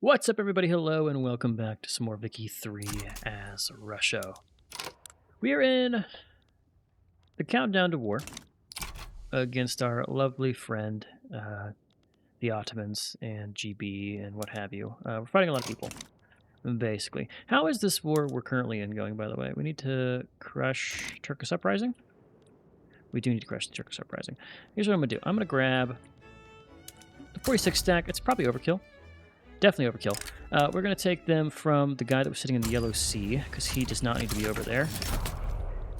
What's up, everybody? Hello, and welcome back to some more Vicky 3 as Russia. We are in the countdown to war against our lovely friend, the Ottomans and GB and what have you. We're fighting a lot of people, basically. How is this war we're currently in going, by the way? We need to crush Turkish Uprising? We do need to crush the Turkish Uprising. Here's what I'm going to do. I'm going to grab the 46 stack. It's probably overkill. Definitely overkill. We're going to take them from the guy that was sitting in the Yellow Sea, because he does not need to be over there.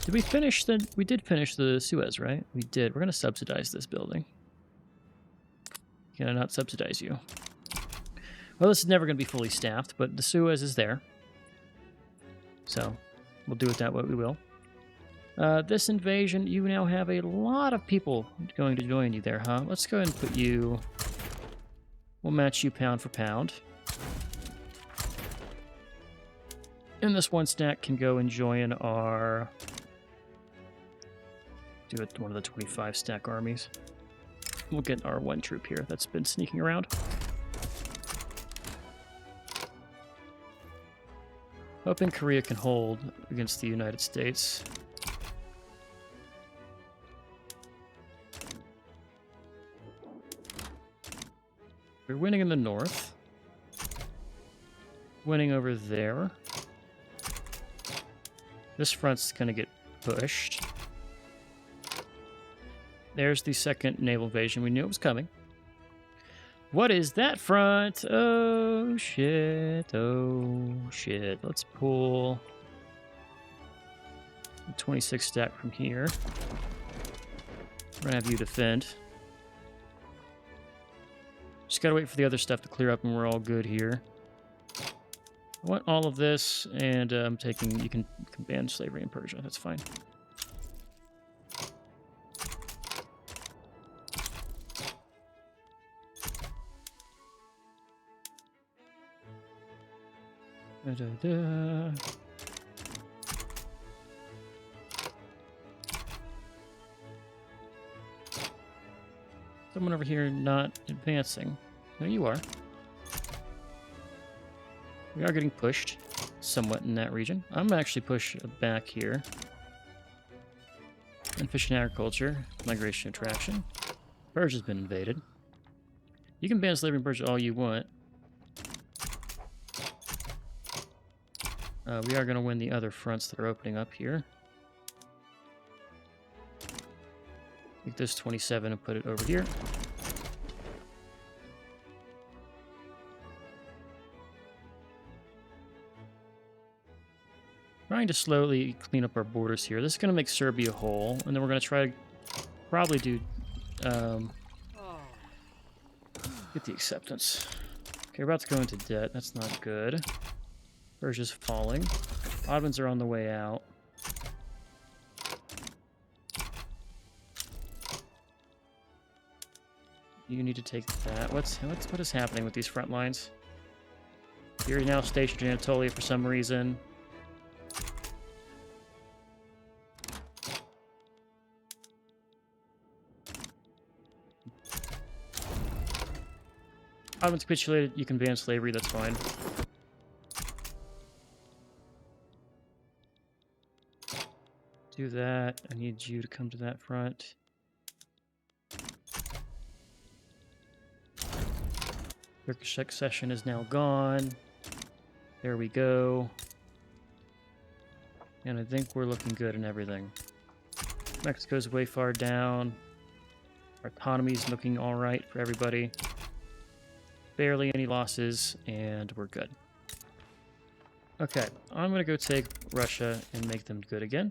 Did we finish the... We did finish the Suez, right? We did. We're going to subsidize this building. Can I not subsidize you? Well, this is never going to be fully staffed, but the Suez is there. So, we'll do it that way we will. This invasion, you now have a lot of people going to join you there, huh? Let's go ahead and put you... We'll match you pound for pound. And this one stack can go and join our... Do it one of the 25 stack armies. We'll get our one troop here that's been sneaking around. Hoping Korea can hold against the United States. We're winning in the north. Winning over there. This front's going to get pushed. There's the second naval invasion. We knew it was coming. What is that front? Oh, shit. Oh, shit. Let's pull the 26 stack from here. We're going to have you defend. Just gotta wait for the other stuff to clear up and we're all good here. I want all of this, and I'm taking... You can ban slavery in Persia. That's fine. Someone over here not advancing. No, you are. We are getting pushed somewhat in that region. I'm going to actually push back here. And fishing agriculture, migration attraction. Persia's been invaded. You can ban slavery in Persia all you want. We are going to win the other fronts that are opening up here. Take this 27 and put it over here. Trying to slowly clean up our borders here. This is going to make Serbia whole, and then we're going to try to probably do... get the acceptance. Okay, we're about to go into debt. That's not good. Persia's falling. Ottomans are on the way out. You need to take that. What is happening with these front lines? You're now stationed in Anatolia for some reason. Ottomans capitulated. You can ban slavery. That's fine. Do that. I need you to come to that front. Turkish succession is now gone. There we go. And I think we're looking good in everything. Mexico's way far down. Our economy's looking alright for everybody. Barely any losses, and we're good. Okay, I'm going to go take Russia and make them good again.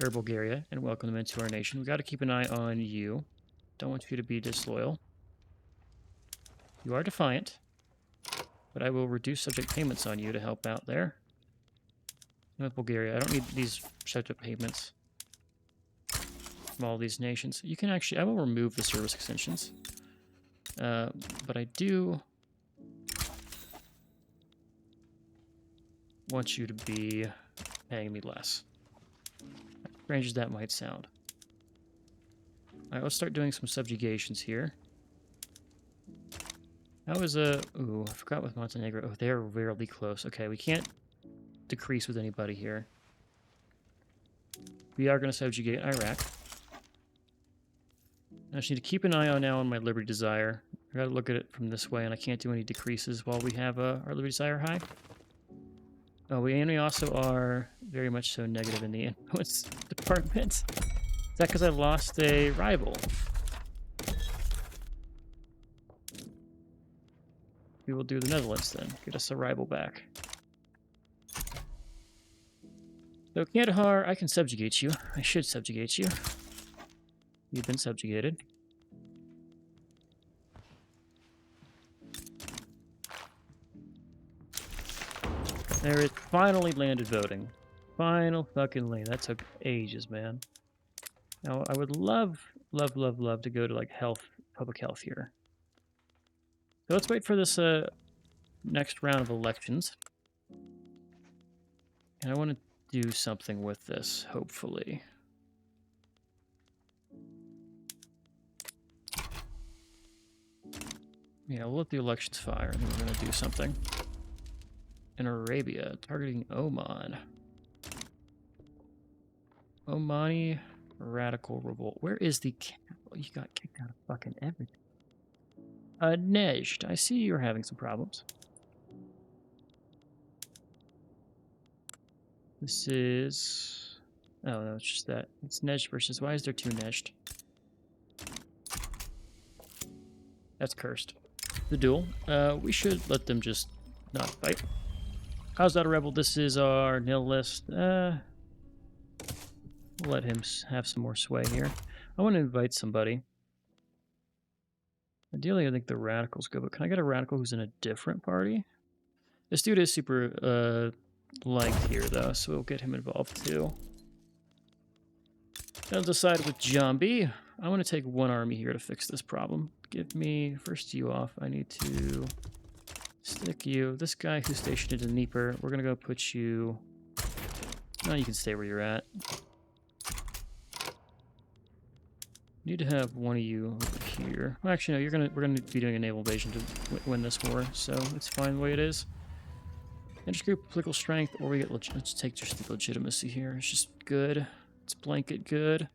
Or Bulgaria, and welcome them into our nation. We've got to keep an eye on you. Don't want you to be disloyal. You are defiant, but I will reduce subject payments on you to help out there. With Bulgaria, I don't need these subject payments from all these nations. You can actually, I will remove the service extensions, but I do want you to be paying me less. As strange as that might sound. Alright, let's start doing some subjugations here. That was a... Ooh, I forgot with Montenegro. Oh, they're really close. Okay, we can't decrease with anybody here. We are going to subjugate Iraq. I just need to keep an eye on now on my Liberty Desire. I got to look at it from this way, and I can't do any decreases while we have our Liberty Desire high. Oh, we also are very much so negative in the influence department. Is that because I lost a rival? We will do the Netherlands then. Get us a rival back. So, Kandahar, I can subjugate you. I should subjugate you. You've been subjugated. There is finally landed voting. Final fucking lane. That took ages, man. Now, I would love to go to, like, public health here. So let's wait for this next round of elections. And I want to do something with this, hopefully. Yeah, we'll let the elections fire, and then we're going to do something. In Arabia, targeting Oman. Omani radical revolt. Where is the capital? You got kicked out of fucking everything. Nejd, I see you're having some problems. This is... Oh, no, it's just that. It's Nejd versus... Why is there two Nejd? That's cursed. The duel. We should let them just not fight. How's that a rebel? This is our nil list. We'll let him have some more sway here. I want to invite somebody. Ideally, I think the radicals go, but can I get a radical who's in a different party? This dude is super liked here, though, so we'll get him involved, too. I'll decide with Jambi. I want to take one army here to fix this problem. Give me first you off. I need to stick you. This guy who's stationed in Dnieper, we're going to go put you... No, you can stay where you're at. Need to have one of you over here. Well, actually, no, we're gonna be doing a naval invasion to win this war, so it's fine the way it is. Interest group, political strength, or we get let's take just the legitimacy here. It's just good. It's blanket good.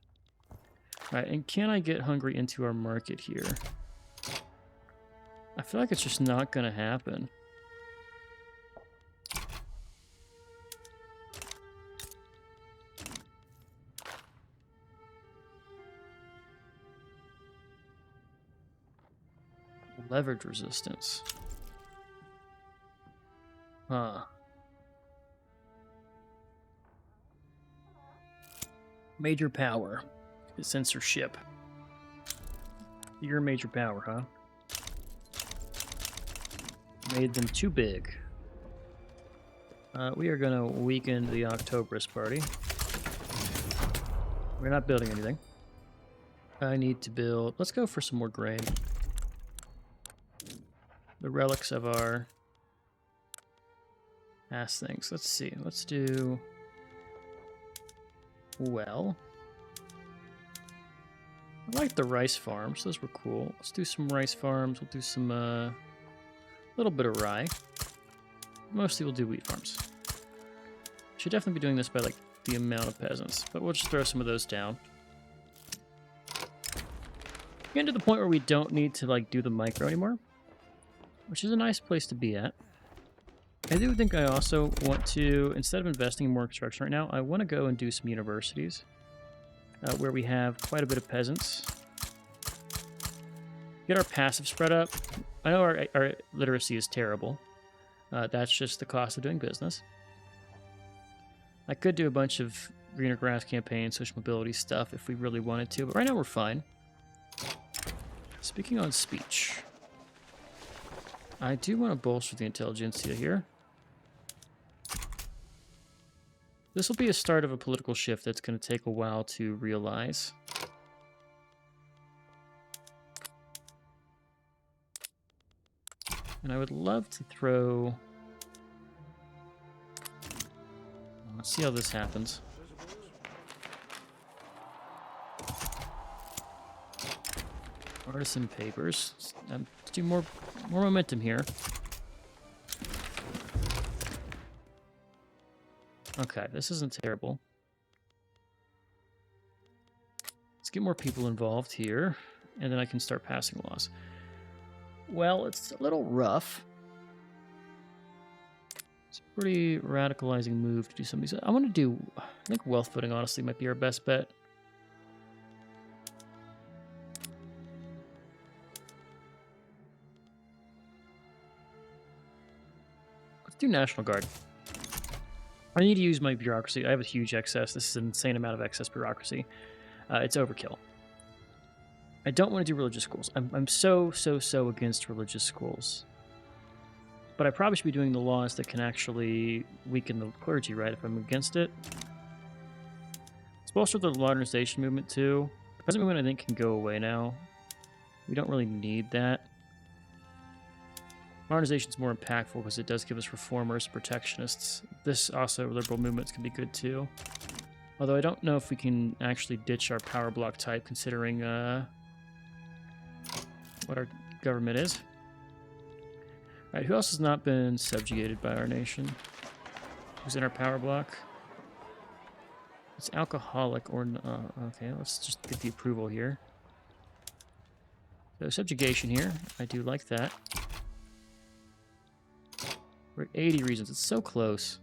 All right, and can I get Hungary into our market here? I feel like it's just not gonna happen. Leverage resistance. Huh. Major power. Censorship. You're a major power, huh? Made them too big. We are gonna weaken the Octoberist party. We're not building anything. I need to build... Let's go for some more grain. The relics of our past things. Let's see. Let's do... Well... I like the rice farms. Those were cool. Let's do some rice farms. We'll do some, little bit of rye. Mostly we'll do wheat farms. Should definitely be doing this by, like, the amount of peasants. But we'll just throw some of those down. Getting to the point where we don't need to, like, do the micro anymore. Which is a nice place to be at. I do think I also want to, instead of investing in more construction right now, I want to go and do some universities. Where we have quite a bit of peasants. Get our passive spread up. I know our literacy is terrible. That's just the cost of doing business. I could do a bunch of greener grass campaigns, social mobility stuff if we really wanted to, but right now we're fine. Speaking on speech, I do want to bolster the intelligentsia here. This will be a start of a political shift that's going to take a while to realize. And I would love to throw... Let's see how this happens. Artisan papers. Let's do more momentum here. Okay, this isn't terrible. Let's get more people involved here, and then I can start passing laws. Well, it's a little rough. It's a pretty radicalizing move to do some of these. I want to do, I think wealth footing honestly might be our best bet. Let's do National Guard. I need to use my bureaucracy. I have a huge excess. This is an insane amount of excess bureaucracy. It's overkill. I don't want to do religious schools. I'm so against religious schools. But I probably should be doing the laws that can actually weaken the clergy, right, if I'm against it. Let's bolster the modernization movement, too. The present movement, I think, can go away now. We don't really need that. Modernization is more impactful because it does give us reformers, protectionists. This also, liberal movements can be good, too. Although I don't know if we can actually ditch our power block type, considering what our government is. Alright, who else has not been subjugated by our nation? Who's in our power block? It's alcoholic or... okay, let's just get the approval here. So subjugation here. I do like that. We're at 80 reasons. It's so close.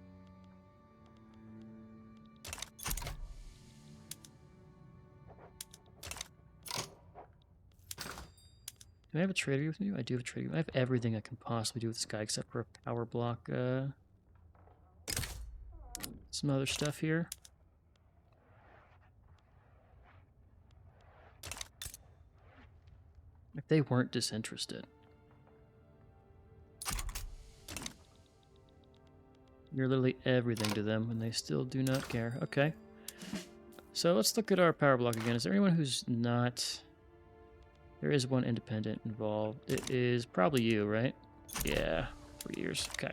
Do I have a trader with me? I do have a trader. I have everything I can possibly do with this guy except for a power block. Some other stuff here. If they weren't disinterested. You're literally everything to them, and they still do not care. Okay. So let's look at our power block again. Is there anyone who's not... There is one independent involved. It is probably you, right? Yeah, 3 years. Okay.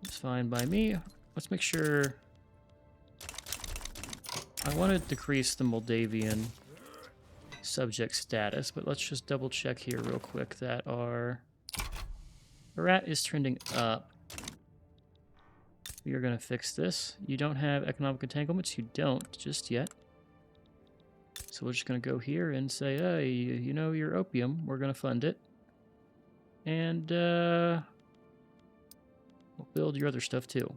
It's fine by me. Let's make sure... I want to decrease the Moldavian subject status, but let's just double check here real quick that our rat is trending up. We are going to fix this. You don't have economic entanglements? You don't just yet. So we're just going to go here and say, hey, you know your opium. We're going to fund it. And we'll build your other stuff too.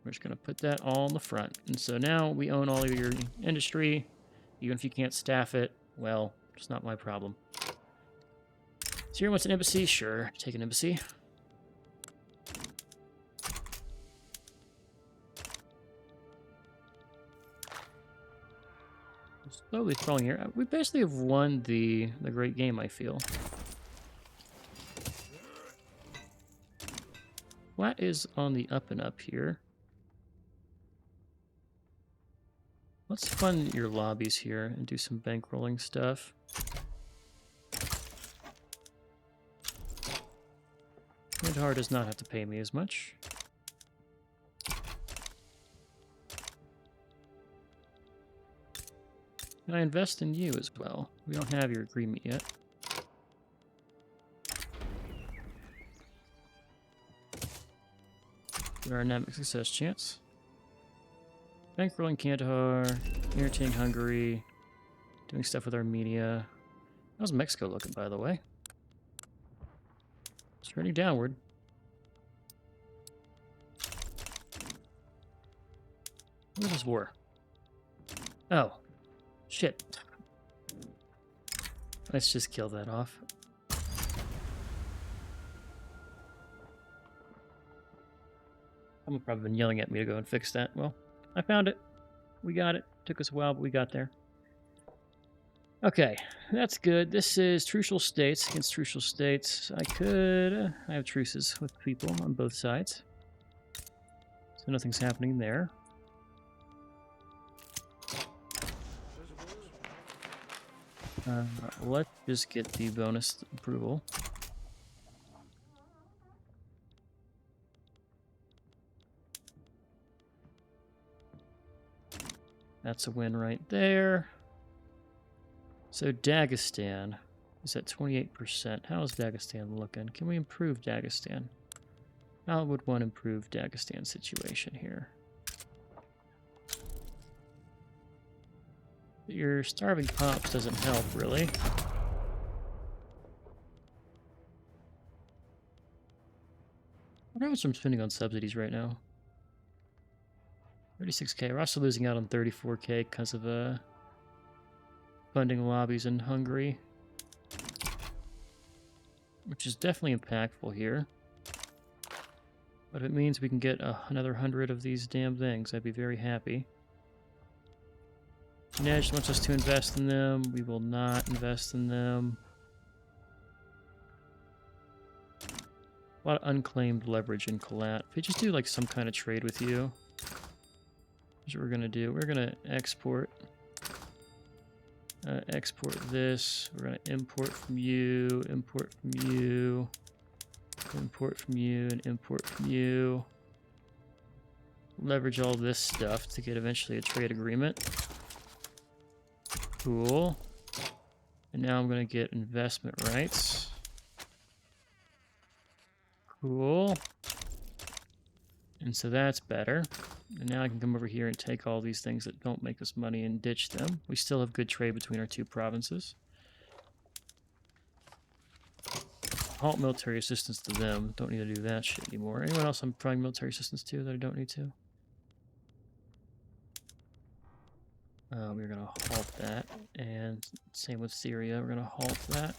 We're just going to put that all in the front. And so now we own all of your industry. Even if you can't staff it, well, it's not my problem. Syria wants an embassy? Sure, take an embassy. Slowly falling here. We basically have won the great game, I feel. Flat is on the up and up here. Let's fund your lobbies here and do some bankrolling stuff. Midhar does not have to pay me as much. Can I invest in you as well? We don't have your agreement yet. Give our dynamic success chance. Bankrolling Kandahar, entertaining Hungary, doing stuff with Armenia. How's Mexico looking, by the way? It's turning downward. What is this war? Oh. Shit. Let's just kill that off. Someone probably been yelling at me to go and fix that. Well, I found it. We got it. Took us a while, but we got there. Okay, that's good. This is trucial states against trucial states. I have truces with people on both sides. So nothing's happening there. Let's just get the bonus approval. That's a win right there. So Dagestan is at 28%. How is Dagestan looking? Can we improve Dagestan? How would one improve Dagestan's situation here? Your starving pops doesn't help, really. I wonder how much I'm spending on subsidies right now. 36k. We're also losing out on 34k because of funding lobbies in Hungary, which is definitely impactful here. But if it means we can get another 100 of these damn things, I'd be very happy. Nesh wants us to invest in them. We will not invest in them. A lot of unclaimed leverage in Collat. If we just do like some kind of trade with you, here's what we're gonna do. We're gonna export this. We're gonna import from you, import from you, import from you, and import from you. Leverage all this stuff to get eventually a trade agreement. Cool. And now I'm gonna get investment rights. Cool. And so that's better. And now I can come over here and take all these things that don't make us money and ditch them. We still have good trade between our two provinces. Halt military assistance to them. Don't need to do that shit anymore. Anyone else I'm providing military assistance to that I don't need to? We're going to halt that. And same with Syria. We're going to halt that.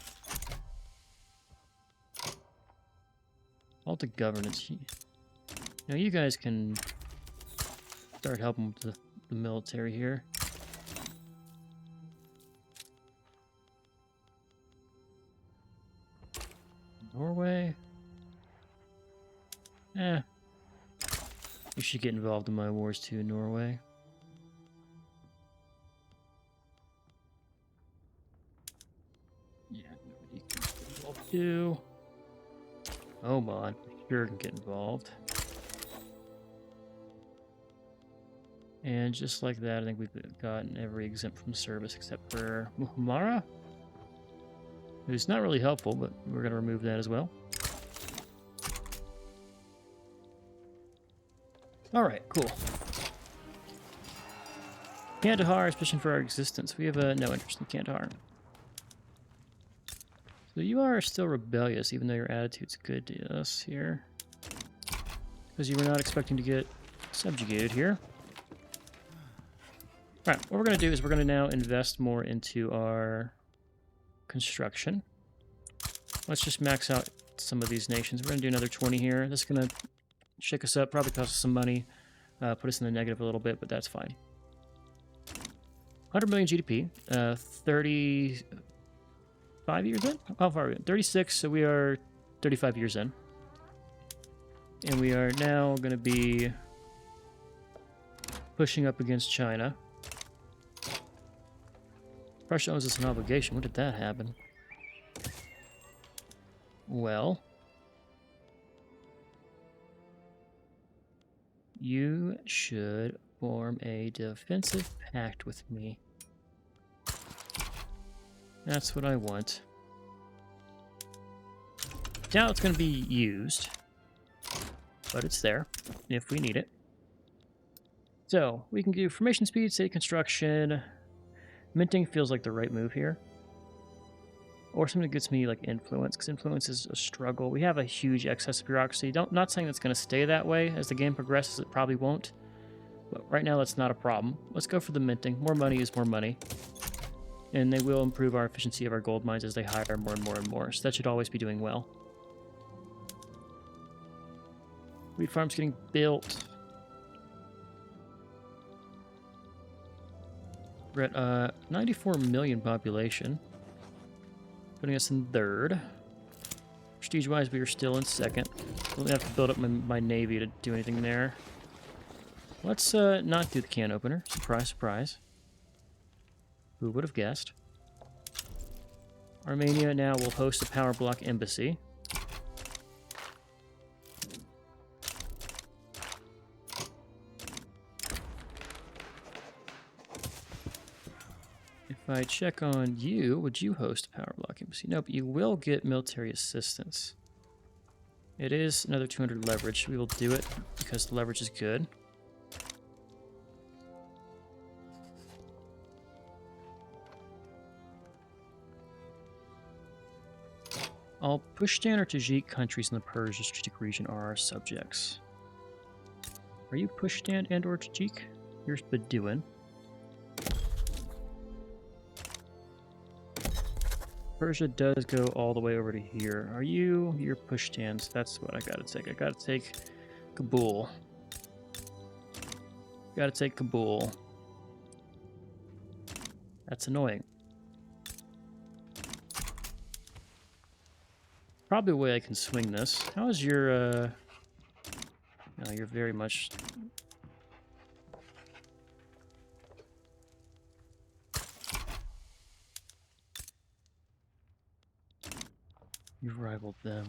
Halt the governance. Now you guys can start helping with the military here. Norway? You should get involved in my wars too, Norway. Yeah, nobody can get involved too. Oman, sure can get involved. And just like that, I think we've gotten every exempt from service except for Muhammara, who's not really helpful, but we're going to remove that as well. All right, cool. Kandahar is pushing for our existence. We have no interest in Kandahar. So you are still rebellious, even though your attitude's good to us here. Because you were not expecting to get subjugated here. Alright, what we're going to do is we're going to now invest more into our construction. Let's just max out some of these nations. We're going to do another 20 here. This is going to shake us up, probably cost us some money, put us in the negative a little bit, but that's fine. 100 million GDP, 35 years in? How far are we in? 36, so we are 35 years in. And we are now going to be pushing up against China. Russia owes us an obligation. When did that happen? Well, you should form a defensive pact with me. That's what I want. Doubt it's going to be used, but it's there if we need it. So, we can do formation speed, city construction. Minting feels like the right move here. Or something that gets me like influence, because influence is a struggle. We have a huge excess of bureaucracy. Not saying that's going to stay that way. As the game progresses, it probably won't. But right now, that's not a problem. Let's go for the minting. More money is more money. And they will improve our efficiency of our gold mines as they hire more and more and more. So that should always be doing well. Wheat farm's getting built. We're at 94 million population, putting us in third. Prestige-wise, we are still in second. We'll have to build up my navy to do anything there. Let's not do the can opener. Surprise, surprise. Who would have guessed? Armenia now will host a power block embassy. If I check on you, would you host a power block embassy? Nope, you will get military assistance. It is another 200 leverage. We will do it because the leverage is good. All Pushtan or Tajik countries in the Persia strategic region are our subjects. Are you Pushtan and or Tajik? You're Bedouin. Persia does go all the way over to here. Are you? You're Pushtans. That's what I gotta take. I gotta take Kabul. Gotta take Kabul. That's annoying. Probably a way I can swing this. How is your, No, you're very much... You've rivaled them.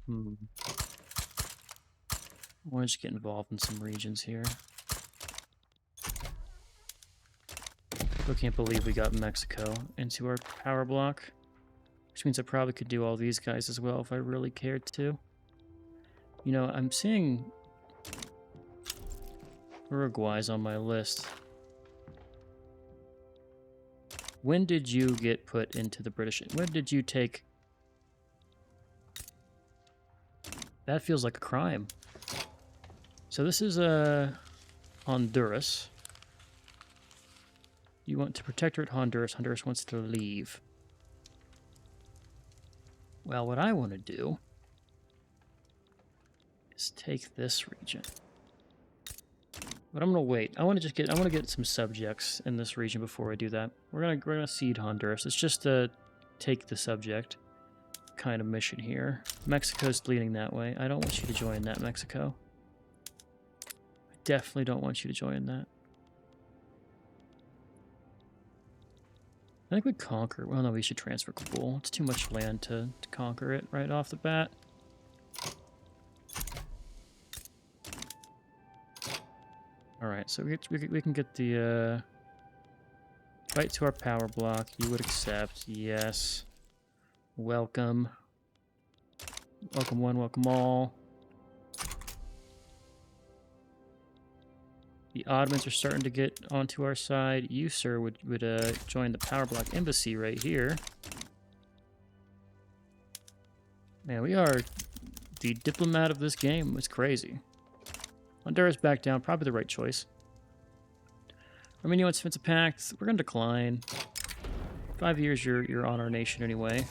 I want to just get involved in some regions here. Still can't believe we got Mexico into our power block. Which means I probably could do all these guys as well if I really cared to. You know, I'm seeing Uruguay's on my list. When did you get put into the British? When did you take... That feels like a crime. So this is Honduras. You want to protectorate Honduras. Honduras wants to leave. Well, what I want to do is take this region. But I'm gonna wait. I want to get some subjects in this region before I do that. We're gonna cede Honduras. It's just a take the subject kind of mission here. Mexico's leading that way. I don't want you to join that, Mexico. I definitely don't want you to join that. I think we conquer. Well, no, we should transfer Kabul. It's too much land to conquer it right off the bat. Alright, so we can get the right to our power block. You would accept. Yes. Welcome. Welcome one, welcome all. The Ottomans are starting to get onto our side. You, sir, would join the power block embassy right here. Man, we are the diplomat of this game. It's crazy. Honduras back down, probably the right choice. Armenia wants defensive pact. We're gonna decline. 5 years, you're on our nation anyway.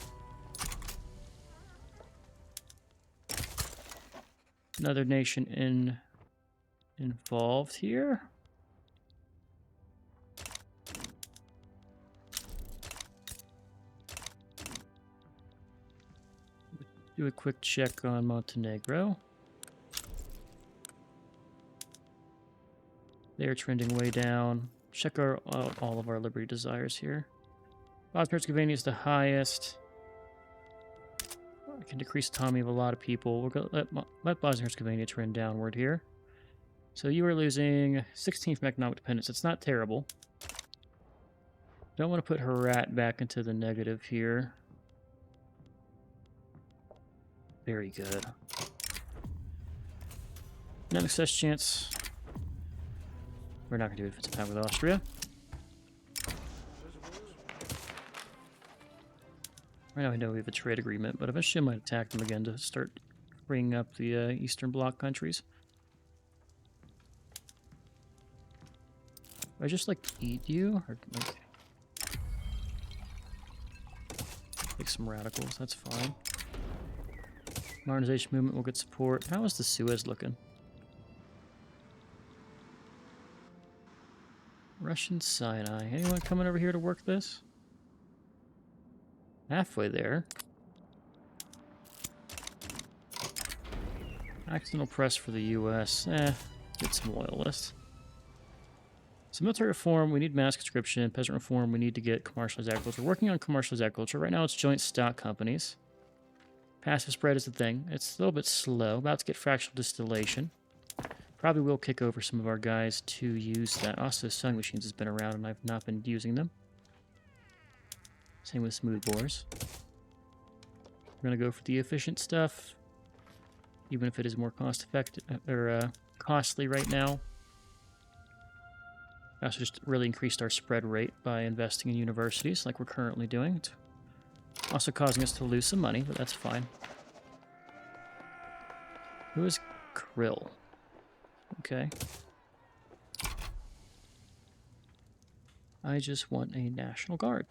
Another nation involved here. Do a quick check on Montenegro. They're trending way down. Check all of our liberty desires here. Bosnia-Herzegovina is the highest. I can decrease autonomy of a lot of people. We're going to let Bosnia-Herzegovina trend downward here. So you are losing 16th from economic dependence. It's not terrible. Don't want to put Herat back into the negative here. Very good. Net success chance. We're not going to do a defensive pact with Austria. Right now I know we have a trade agreement, but eventually I might attack them again to start bringing up the Eastern Bloc countries. I just like eat you, or like take some radicals. That's fine. Modernization movement will get support. How is the Suez looking? Russian Sinai. Anyone coming over here to work this? Halfway there. Accidental press for the U.S. Get some loyalists. So military reform, we need mass conscription. Peasant reform, we need to get commercialized agriculture. We're working on commercialized agriculture. Right now it's joint stock companies. Passive spread is the thing. It's a little bit slow. About to get fractional distillation. Probably will kick over some of our guys to use that. Also, sewing machines has been around and I've not been using them. Same with smooth bores. We're going to go for the efficient stuff, even if it is more cost effective or costly right now. We also just really increased our spread rate by investing in universities like we're currently doing. It's also causing us to lose some money, but that's fine. Who is Krill? Okay. I just want a National Guard.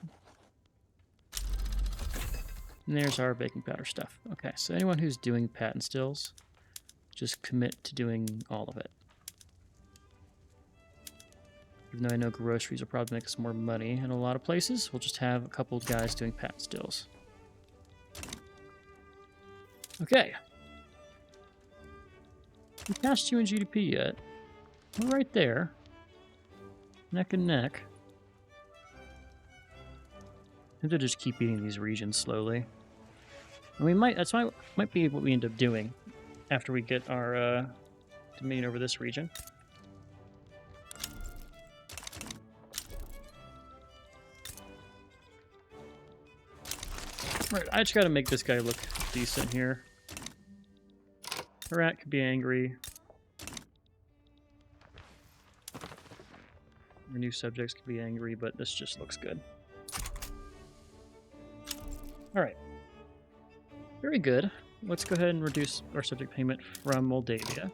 And there's our baking powder stuff. Okay, so anyone who's doing patent stills, just commit to doing all of it. Even though I know groceries will probably make us more money in a lot of places, we'll just have a couple of guys doing patent stills. Okay. We passed you in GDP yet. We're right there. Neck and neck. I think to just keep eating these regions slowly. And we might, that's why might be what we end up doing after we get our dominion over this region. Right, I just gotta make this guy look decent here. The rat could be angry. Our new subjects could be angry, but this just looks good. Alright. Very good. Let's go ahead and reduce our subject payment from Moldavia.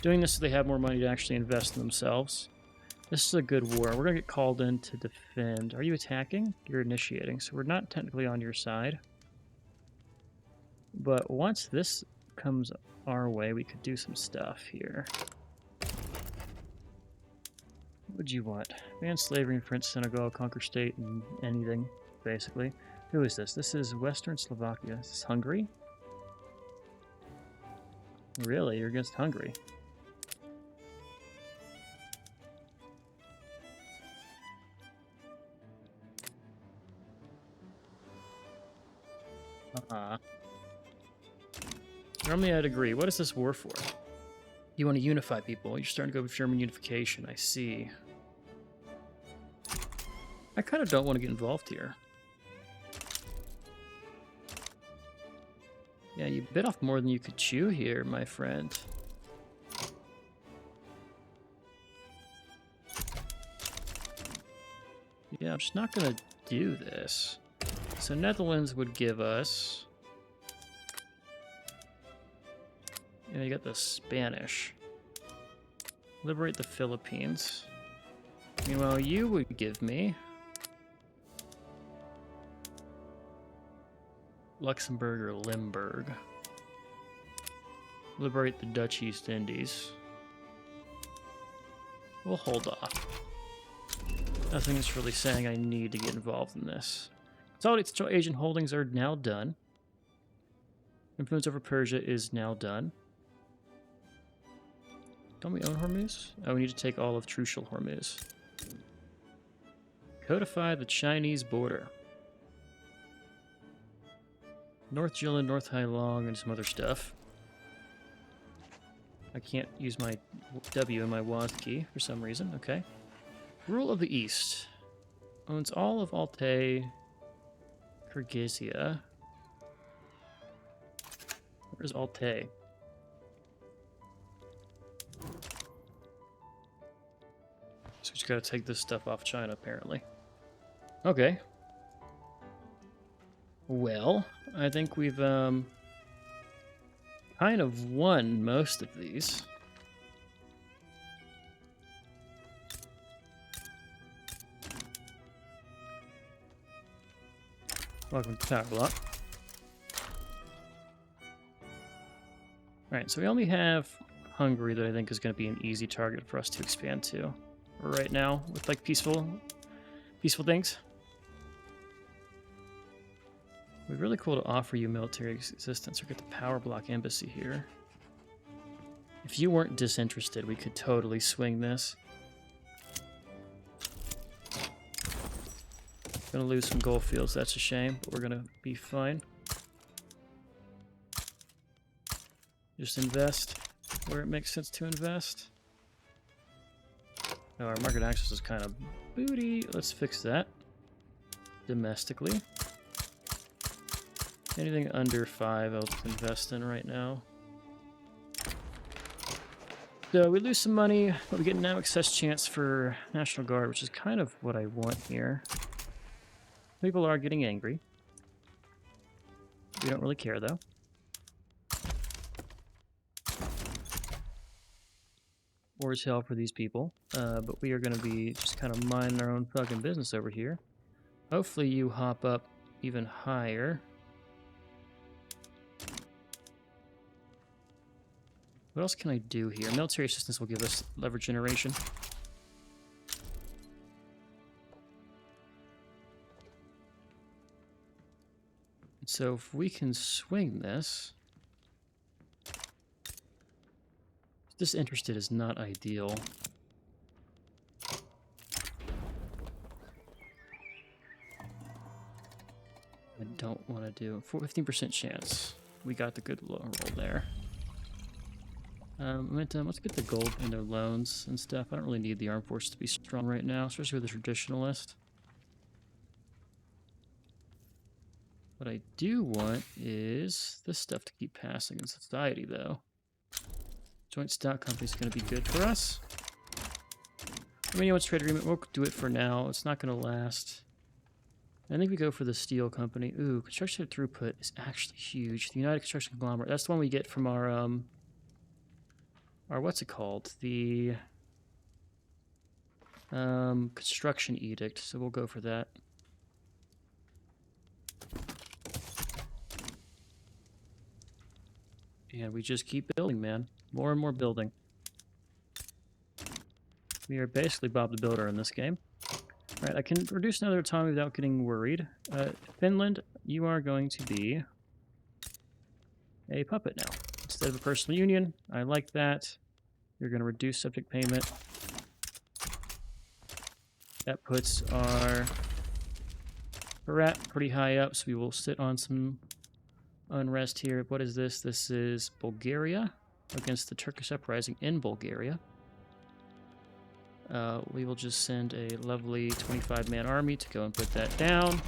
Doing this so they have more money to actually invest in themselves. This is a good war. We're going to get called in to defend. Are you attacking? You're initiating, so we're not technically on your side. But once this comes our way, we could do some stuff here. What would you want? Ban slavery in French Senegal, conquer state, and anything, basically. Who is this? This is Western Slovakia. Is this Hungary? Really? You're against Hungary? Normally I'd agree. What is this war for? You want to unify people. You're starting to go with German unification. I see. I kind of don't want to get involved here. Yeah, you bit off more than you could chew here, my friend. Yeah, I'm just not going to do this. So Netherlands would give us... Yeah, you got the Spanish. Liberate the Philippines. Meanwhile, you would give me... Luxembourg or Limburg. Liberate the Dutch East Indies. We'll hold off. Nothing is really saying I need to get involved in this. Consolidated Central Asian holdings are now done. Influence over Persia is now done. Don't we own Hormuz? Oh, we need to take all of Trucial Hormuz. Codify the Chinese border. North Jilin, North Hailong, and some other stuff. I can't use my W in my WASD key for some reason. Okay. Rule of the East. Owns all of Altai, Kyrgyzia. Where's Altai? So we just gotta take this stuff off China, apparently. Okay. Well, I think we've kind of won most of these. Welcome to Tower Block. Alright, so we only have Hungary that I think is going to be an easy target for us to expand to right now with like peaceful things. It'd be really cool to offer you military assistance or get the Power Block Embassy here. If you weren't disinterested, we could totally swing this. Gonna lose some gold fields, that's a shame, but we're gonna be fine. Just invest. where it makes sense to invest. Oh, our market access is kind of booty. Let's fix that domestically. Anything under 5 I'll invest in right now. So we lose some money, but we get now access chance for National Guard, which is kind of what I want here. People are getting angry. We don't really care, though. War is hell for these people, but we are going to be just kind of minding our own fucking business over here. Hopefully you hop up even higher. What else can I do here? Military assistance will give us leverage generation. So if we can swing this... Disinterested is not ideal. I don't want to do 15% chance. We got the good roll there. Let's get the gold into loans and stuff. I don't really need the armed forces to be strong right now, especially with the traditionalist. What I do want is this stuff to keep passing in society, though. Joint stock company is going to be good for us. Anyone's trade agreement, we'll do it for now. It's not going to last. I think we go for the steel company. Ooh, construction throughput is actually huge. The United Construction Conglomerate. That's the one we get from our what's it called? The construction edict. So we'll go for that. And we just keep building, man. More and more building. We are basically Bob the Builder in this game. Alright, I can reduce another autonomy without getting worried. Finland, you are going to be a puppet now. Instead of a personal union. I like that. You're going to reduce subject payment. That puts our rat pretty high up, so we will sit on some unrest here. What is this? This is Bulgaria against the Turkish uprising in Bulgaria. We will just send a lovely 25-man army to go and put that down.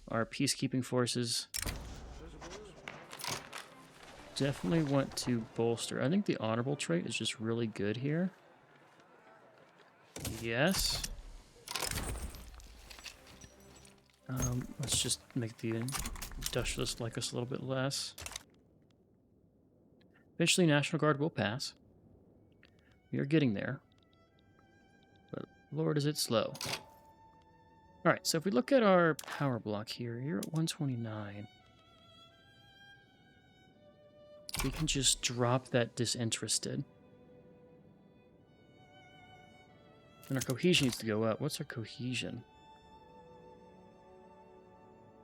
Our peacekeeping forces definitely want to bolster. I think the honorable trait is just really good here. Yes. Let's just make the industrialists like us a little bit less. Eventually, National Guard will pass. We are getting there. But Lord, is it slow. Alright, so if we look at our power block here, you're at 129. We can just drop that disinterested. And our cohesion needs to go up. What's our cohesion?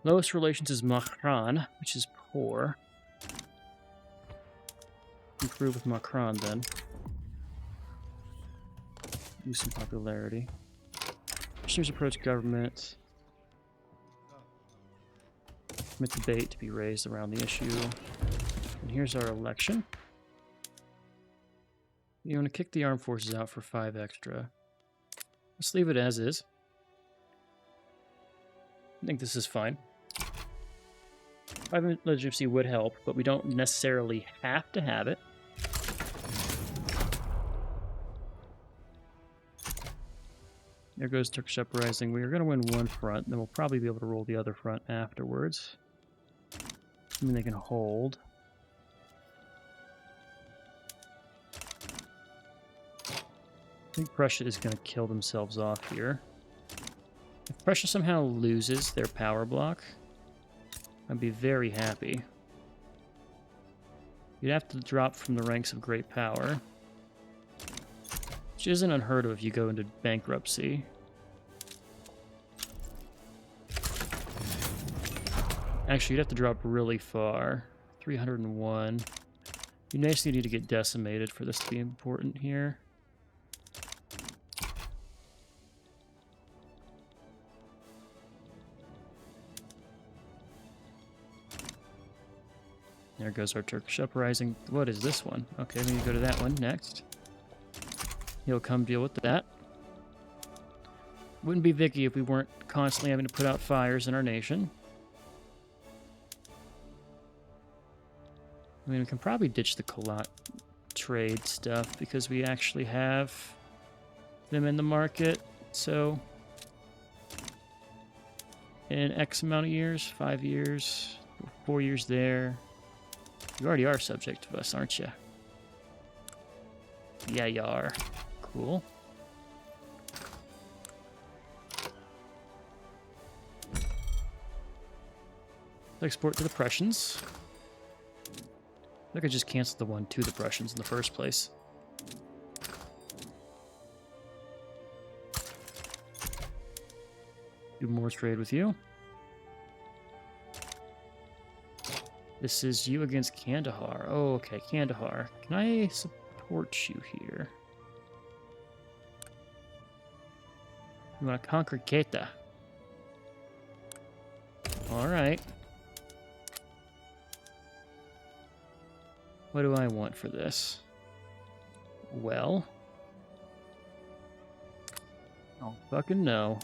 Lowest relations is Macron, which is poor. Improve with Macron, then. Lose some popularity. Missionaries approach government. Permit debate to be raised around the issue. And here's our election. You want to kick the armed forces out for 5 extra. Let's leave it as is. I think this is fine. 5 legitimacy would help, but we don't necessarily have to have it. There goes Turkish Uprising. We are going to win one front, then we'll probably be able to roll the other front afterwards. I mean, they can hold. I think Prussia is going to kill themselves off here. If Prussia somehow loses their power block, I'd be very happy. You'd have to drop from the ranks of great power. Which isn't unheard of if you go into bankruptcy. Actually, you'd have to drop really far. 301. You basically need to get decimated for this to be important here. There goes our Turkish uprising. What is this one? Okay, we need to go to that one next. He'll come deal with that. Wouldn't be Vicky if we weren't constantly having to put out fires in our nation. I mean, we can probably ditch the Kalat trade stuff because we actually have them in the market. So, in X amount of years, 5 years, 4 years there, you already are subject to us, aren't you? Yeah, you are. Cool. Export to the Prussians. I could just cancel the one to the Prussians in the first place. Do more trade with you. This is you against Kandahar. Oh, okay, Kandahar. Can I support you here? You want to conquer Quetta. Alright. What do I want for this? Well, I don't fucking know.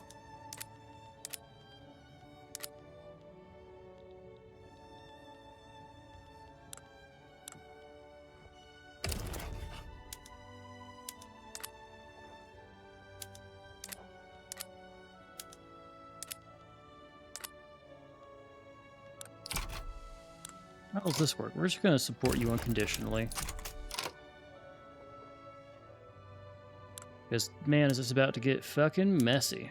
How does this work? We're just going to support you unconditionally. Because, man, is this about to get fucking messy.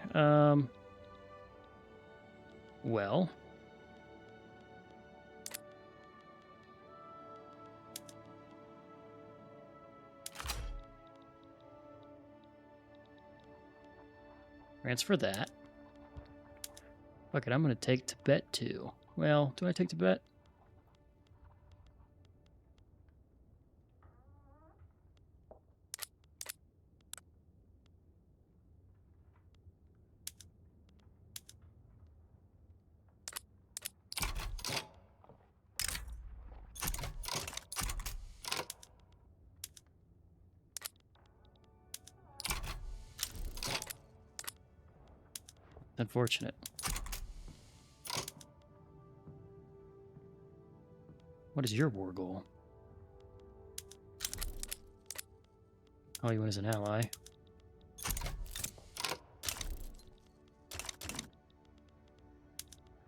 Well. Transfer that. Fuck it, I'm going to take Tibet too. Well, do I take Tibet? Unfortunate. What is your war goal? Oh, you want as an ally.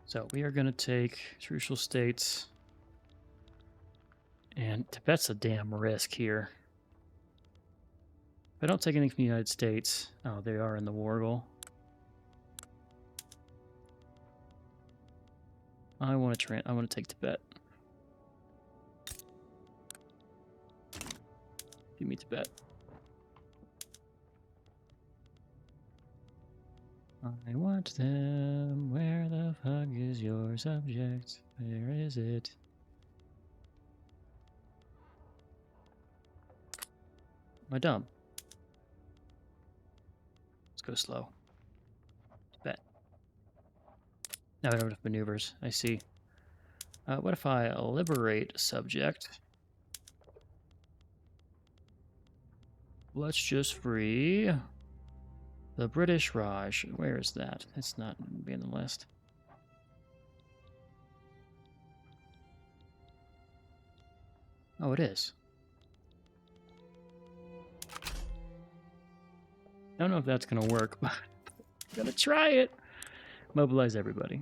So we are going to take Trucial States. And Tibet's a damn risk here. If I don't take anything from the United States... Oh, they are in the war goal. I want to take Tibet. Give me Tibet. I want them. Where the fuck is your subject? Where is it? Am I dumb? Let's go slow. Tibet. Now I don't have enough maneuvers. I see. What if I liberate a subject? Let's just free the British Raj. Where is that? It's not be in the list. Oh, it is. I don't know if that's going to work, but I'm going to try it. Mobilize everybody.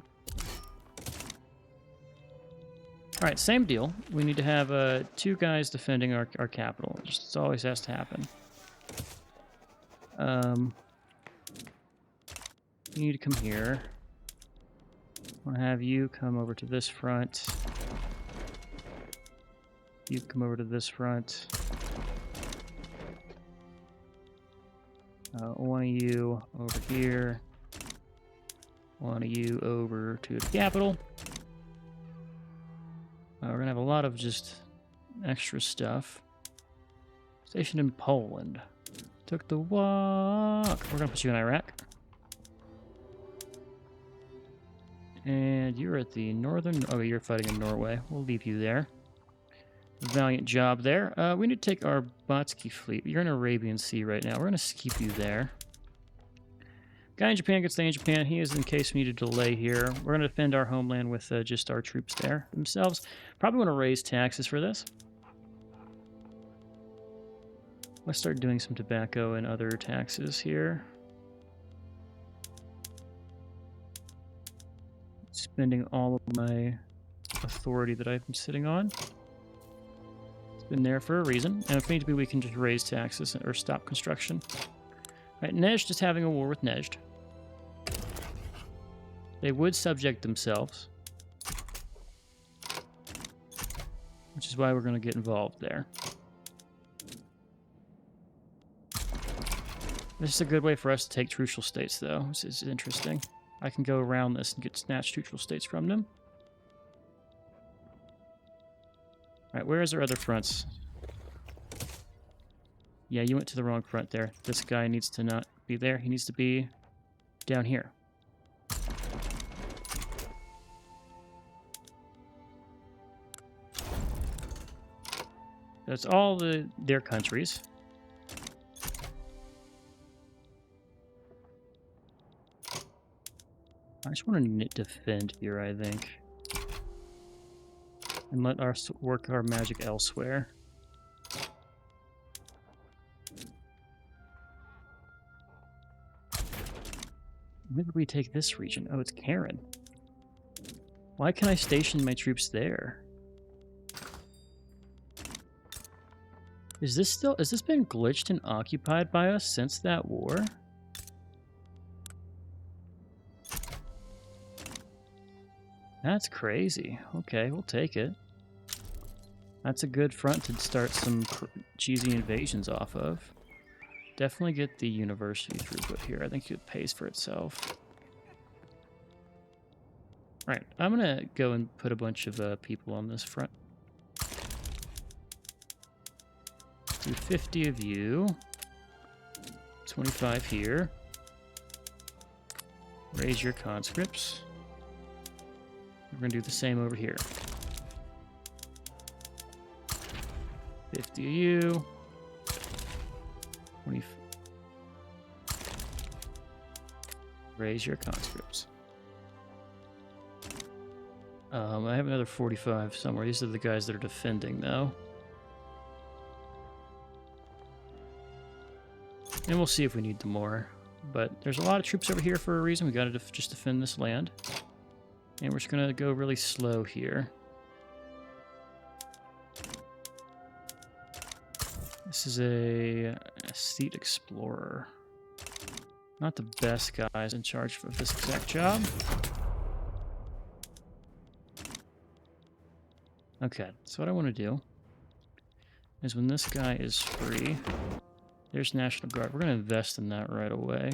All right, same deal. We need to have 2 guys defending our capital. It just always has to happen. You need to come here. I want to have you come over to this front. You come over to this front. One of you over here. One of you over to the capital. We're going to have a lot of just extra stuff. Stationed in Poland. Took the walk. We're going to put you in Iraq. And you're at the northern... Oh, you're fighting in Norway. We'll leave you there. valiant job there. We need to take our Batsky fleet. You're in Arabian Sea right now. We're going to keep you there. Guy in Japan gets stay in Japan. He is in case we need a delay here. We're going to defend our homeland with just our troops there themselves. Probably want to raise taxes for this. Let's start doing some tobacco and other taxes here. Spending all of my authority that I've been sitting on. It's been there for a reason. And if need to be, we can just raise taxes or stop construction. Right, Nejd is having a war with Nejd. They would subject themselves, which is why we're going to get involved there. This is a good way for us to take trucial states, though. This is interesting. I can go around this and get snatched trucial states from them. Alright, where is our other fronts? Yeah, you went to the wrong front there. This guy needs to not be there. He needs to be down here. That's all their countries. I just want to defend here, I think. And let us work our magic elsewhere. Where did we take this region? Oh, it's Karen. Why can I station my troops there? Is this been glitched and occupied by us since that war? That's crazy. Okay, we'll take it. That's a good front to start some cheesy invasions off of. Definitely get the university throughput here. I think it pays for itself. Alright, I'm going to go and put a bunch of people on this front. Do 50 of you. 25 here. Raise your conscripts. We're going to do the same over here. 50 of you. 20. Raise your conscripts. I have another 45 somewhere. These are the guys that are defending, though. And we'll see if we need them more. But there's a lot of troops over here for a reason. We got to just defend this land. And we're just going to go really slow here. This is a Seat Explorer. Not the best guys in charge of this exact job. Okay, so what I want to do is when this guy is free, there's National Guard. We're going to invest in that right away.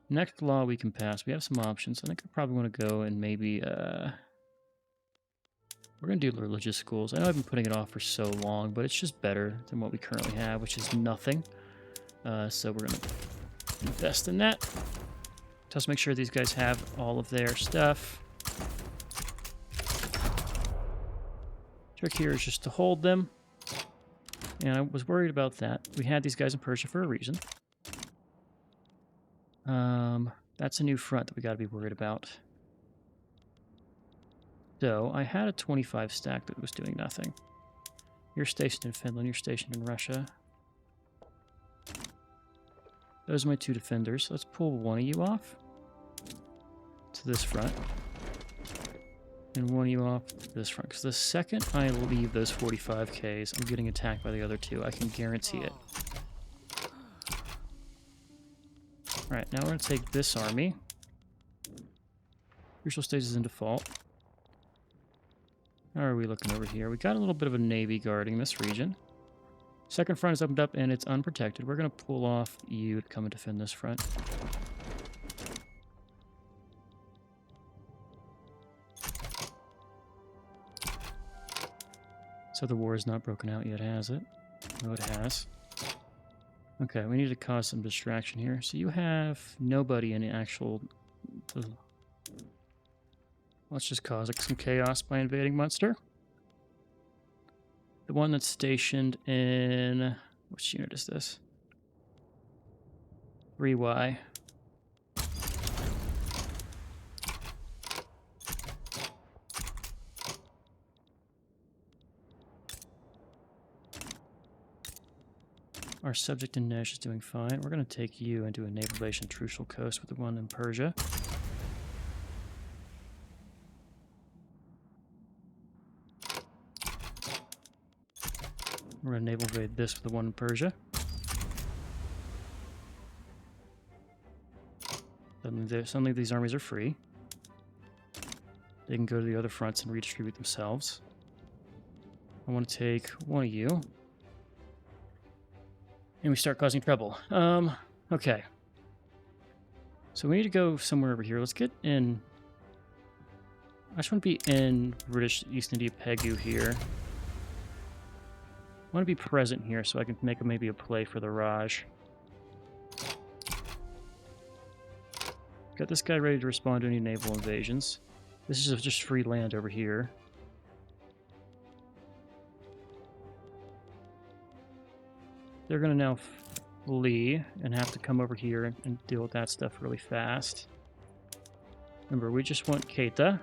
Next law we can pass. We have some options. I think I probably want to go and maybe... we're going to do religious schools. I know I've been putting it off for so long, but it's just better than what we currently have, which is nothing. So we're going to invest in that. Just make sure these guys have all of their stuff. Trick here is just to hold them. And I was worried about that. We had these guys in Persia for a reason. That's a new front that we got to be worried about. So, I had a 25 stack that was doing nothing. You're stationed in Finland, you're stationed in Russia. Those are my two defenders. Let's pull one of you off to this front. And one of you off to this front. Because the second I leave those 45Ks, I'm getting attacked by the other two. I can guarantee it. Alright, now we're going to take this army. Crucial states is in default. How are we looking over here? We got a little bit of a navy guarding this region. Second front is opened up and it's unprotected. We're going to pull off you to come and defend this front. So the war is not broken out yet, has it? No, it has. Okay, we need to cause some distraction here. So you have nobody in the actual... Let's just cause some chaos by invading Munster. The one that's stationed in... Which unit is this? 3Y. Our subject in Nesh is doing fine. We're going to take you into a naval base in Trucial Coast with the one in Persia. We're going to naval invade this with the one in Persia. Suddenly these armies are free. They can go to the other fronts and redistribute themselves. I want to take one of you. And we start causing trouble. Okay. So we need to go somewhere over here. Let's get in... I just want to be in British East India Pegu here. I want to be present here so I can make maybe a play for the Raj. Got this guy ready to respond to any naval invasions. This is just free land over here. They're going to now flee and have to come over here and deal with that stuff really fast. Remember, we just want Keita.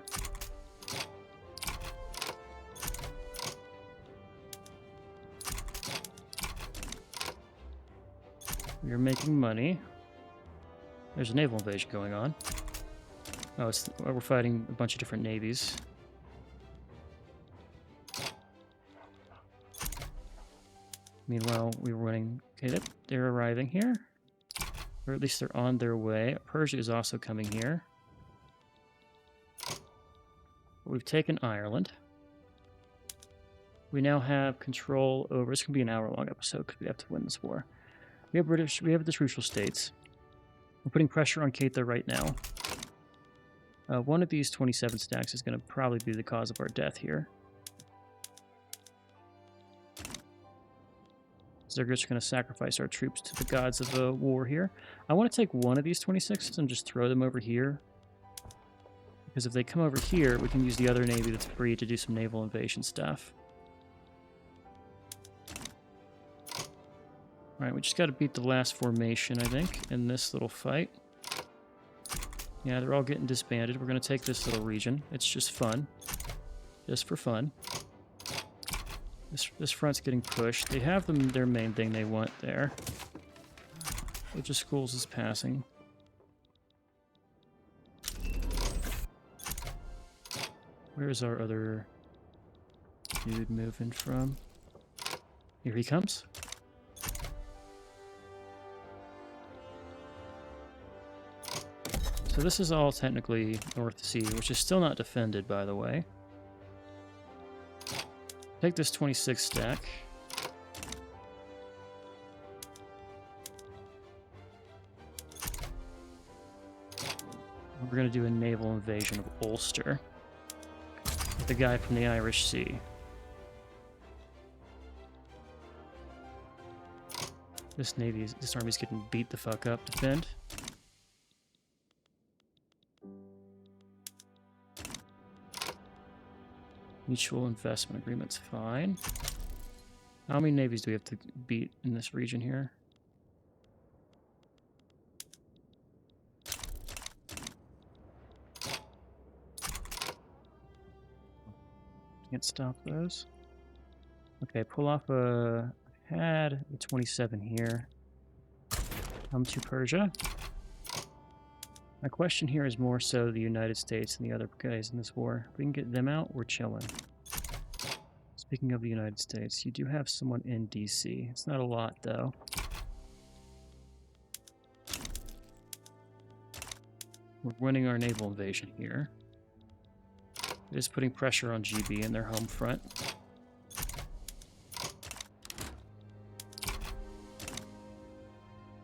We're making money. There's a naval invasion going on. Oh, we're fighting a bunch of different navies. Meanwhile, we were winning. Okay, they're arriving here. Or at least they're on their way. Persia is also coming here. We've taken Ireland. We now have control over... This can be an hour-long episode because we have to win this war. We have the Trucial States. We're putting pressure on Keita right now. One of these 27 stacks is going to probably be the cause of our death here. So they're just going to sacrifice our troops to the gods of the war here. I want to take one of these 26s and just throw them over here. Because if they come over here, we can use the other navy that's free to do some naval invasion stuff. Alright, we just got to beat the last formation, I think, in this little fight. Yeah, they're all getting disbanded. We're going to take this little region. It's just fun. Just for fun. This front's getting pushed. They have their main thing they want there. Which of schools is passing. Where's our other dude moving from? Here he comes. So this is all technically North Sea, which is still not defended, by the way. Take this 26 stack. We're going to do a naval invasion of Ulster. With the guy from the Irish Sea. This army's getting beat the fuck up. Defend. Mutual investment agreement's fine. How many navies do we have to beat in this region here? Can't stop those. Okay, pull off a... had the 27 here. Come to Persia. My question here is more so the United States and the other guys in this war. If we can get them out, we're chilling. Speaking of the United States, you do have someone in DC. It's not a lot, though. We're winning our naval invasion here. It is putting pressure on GB in their home front.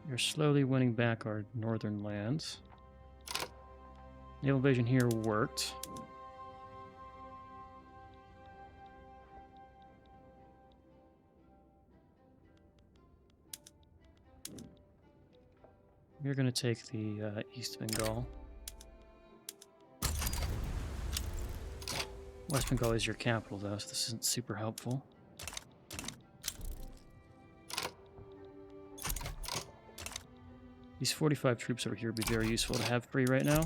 We're slowly winning back our northern lands. Naval invasion here worked. We're going to take the East Bengal. West Bengal is your capital, though, so this isn't super helpful. These 45 troops over here would be very useful to have free right now.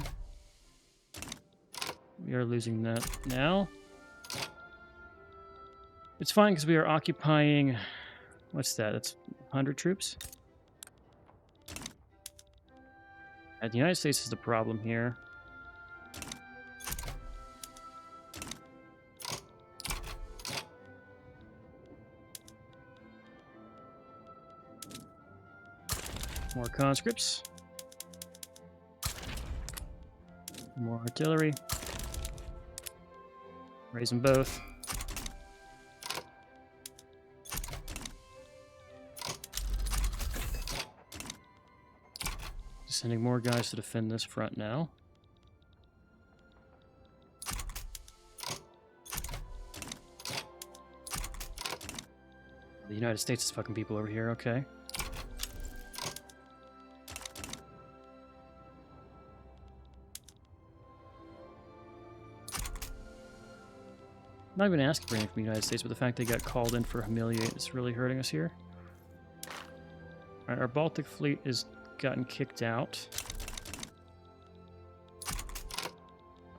We are losing that now. It's fine because we are occupying... What's that? That's 100 troops? And the United States is the problem here. More conscripts. More artillery. Raise them both. Sending more guys to defend this front now. The United States is fucking people over here, okay. Not even asking for anything from the United States, but the fact they got called in for humiliate is really hurting us here. Alright, our Baltic fleet is gotten kicked out.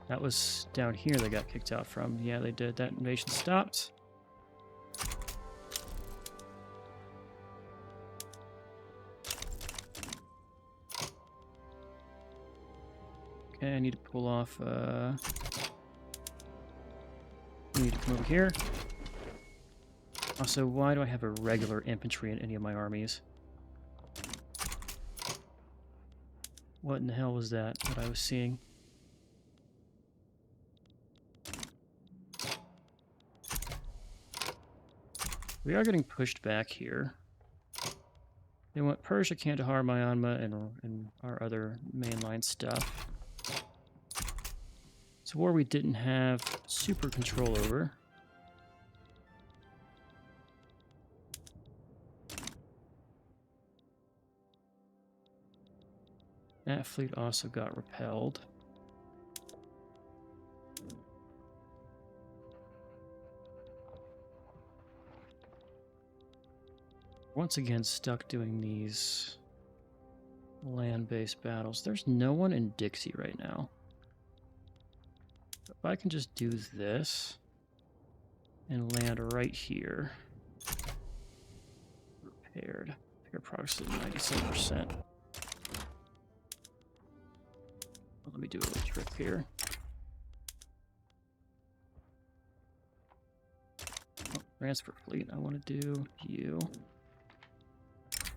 That was down here they got kicked out from. Yeah, they did. That invasion stopped. Okay, I need to pull off... You need to come over here. Also, why do I have a regular infantry in any of my armies? What in the hell was that I was seeing? We are getting pushed back here. They want Persia, Kandahar, Myanmar, and our other mainline stuff. It's a war we didn't have super control over. That fleet also got repelled. Once again, stuck doing these land-based battles. There's no one in Dixie right now. If I can just do this and land right here. Repaired. Repair progress at 97%. Let me do a little trick here. Oh, transfer fleet. I want to do you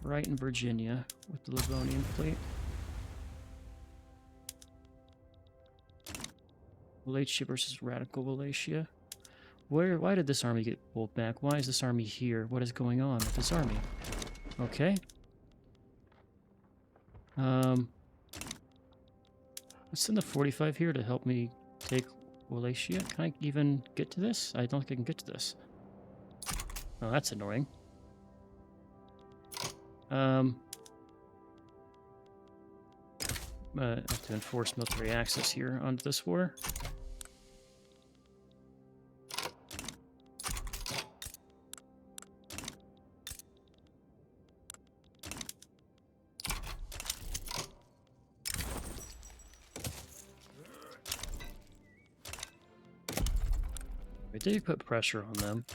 right in Virginia with the Livonian fleet. Wallachia versus Radical Wallachia. Why did this army get pulled back? Why is this army here? What is going on with this army? Okay. Let's send the 45 here to help me take Wallachia. Can I even get to this? I don't think I can get to this. Oh, that's annoying. I have to enforce military access here onto this war. We did put pressure on them.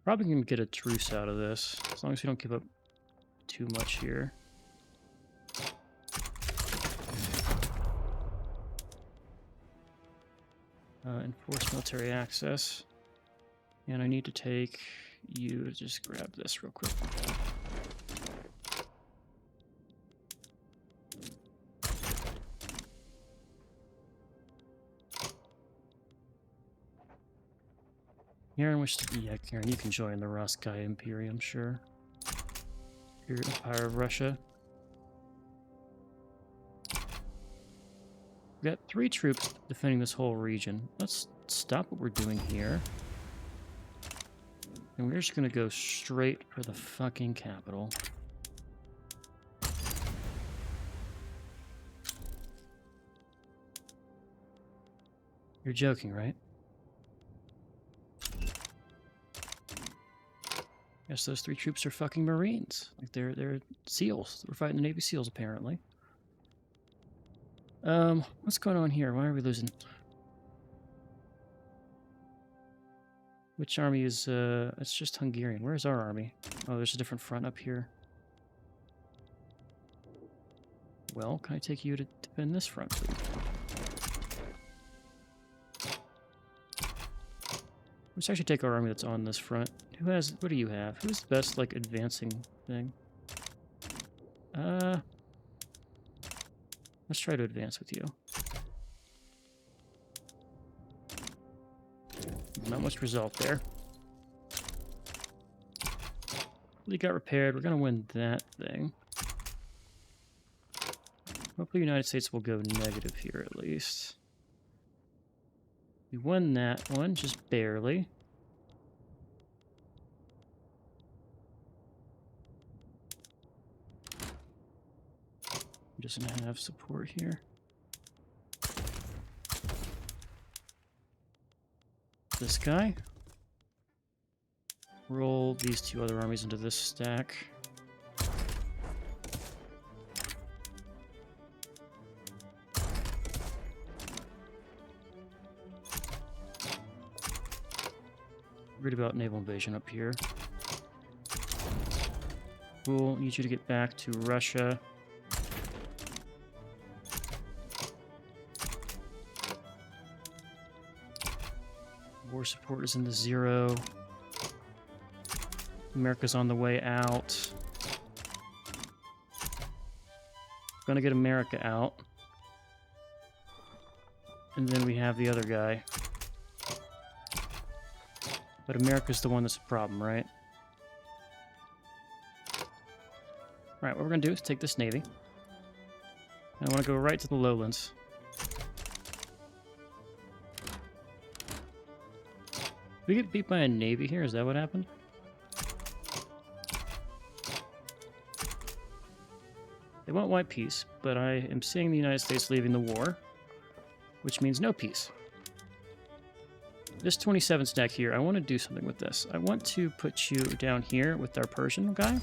Probably gonna get a truce out of this, as long as we don't give up too much here. Enforce military access. And I need to take you to just grab this real quick. Karen wishes to be... Yeah, Karen, you can join the Rosskai Imperium, sure. Your Empire of Russia. We've got 3 troops defending this whole region. Let's stop what we're doing here. And we're just gonna go straight for the fucking capital. You're joking, right? Yeah, guess those 3 troops are fucking Marines. Like they're SEALs. We're fighting the Navy SEALs apparently. What's going on here? Why are we losing? Which army is it's just Hungarian. Where's our army? Oh, there's a different front up here. Well, can I take you to defend this front, please? Let's actually take our army that's on this front. Who has... What do you have? Who's the best, like, advancing thing? Let's try to advance with you. Not much result there. We got repaired. We're going to win that thing. Hopefully the United States will go negative here at least. We won that one, just barely. Doesn't have support here. This guy. Roll these 2 other armies into this stack. Worried about naval invasion up here. Cool. Need you to get back to Russia. War support is in the 0. America's on the way out. Gonna get America out. And then we have the other guy. But America's the one that's a problem, right? Alright, what we're gonna do is take this navy. And I want to go right to the lowlands. Did we get beat by a navy here? Is that what happened? They want white peace, but I am seeing the United States leaving the war, which means no peace. This 27 stack here, I want to do something with this. I want to put you down here with our Persian guy.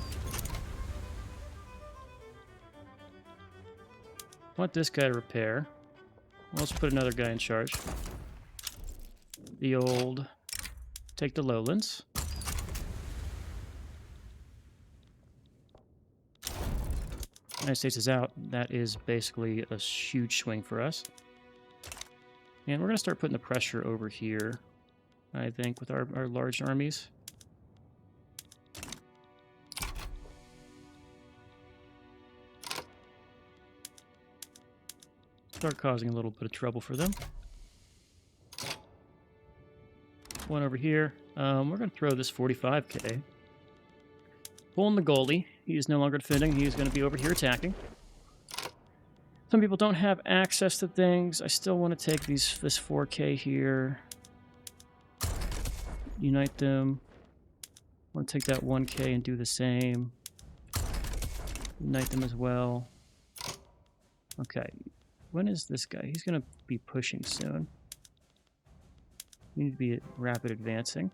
I want this guy to repair. Let's put another guy in charge. The old... Take the lowlands. United States is out. That is basically a huge swing for us. And we're going to start putting the pressure over here, I think, with our large armies. Start causing a little bit of trouble for them. One over here. We're going to throw this 45k. Pulling the goalie. He is no longer defending. He is going to be over here attacking. Some people don't have access to things. I still want to take this 4k here. Unite them. I want to take that 1k and do the same. Unite them as well. Okay. When is this guy? He's going to be pushing soon. You need to be rapid advancing.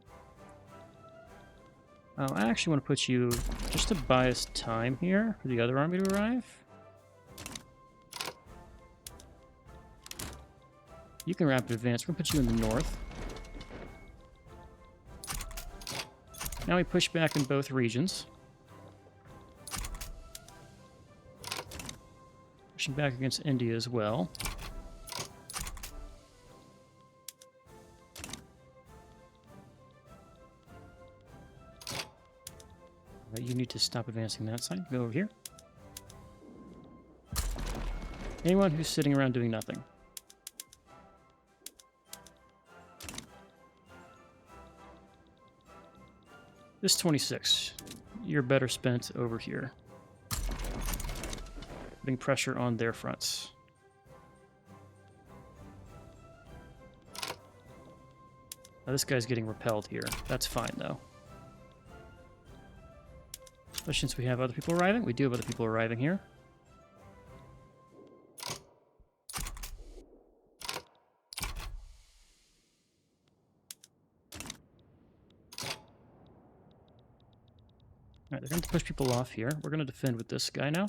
I actually want to put you just to buy us time here for the other army to arrive. You can rapid advance. We're going to put you in the north. Now we push back in both regions. Pushing back against India as well. You need to stop advancing that side. Go over here. Anyone who's sitting around doing nothing. This 26, you're better spent over here. Putting pressure on their fronts. Now this guy's getting repelled here. That's fine though. Especially since we have other people arriving. We do have other people arriving here. Alright, they're going to push people off here. We're going to defend with this guy now.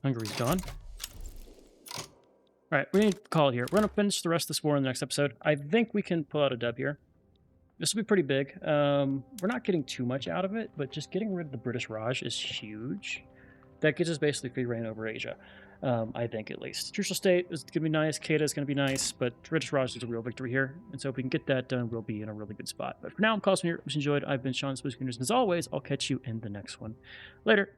Hungary's gone. Alright, we need to call it here. We're going to finish the rest of this war in the next episode. I think we can pull out a dub here. This will be pretty big. We're not getting too much out of it, but just getting rid of the British Raj is huge. That gives us basically free reign over Asia. I think, at least. Trucial State is going to be nice. Kedah is going to be nice, but British Raj is a real victory here. And so if we can get that done, we'll be in a really good spot. But for now, I'm Cosmo here. If you enjoyed, I've been Sean Spookers. And as always, I'll catch you in the next one. Later.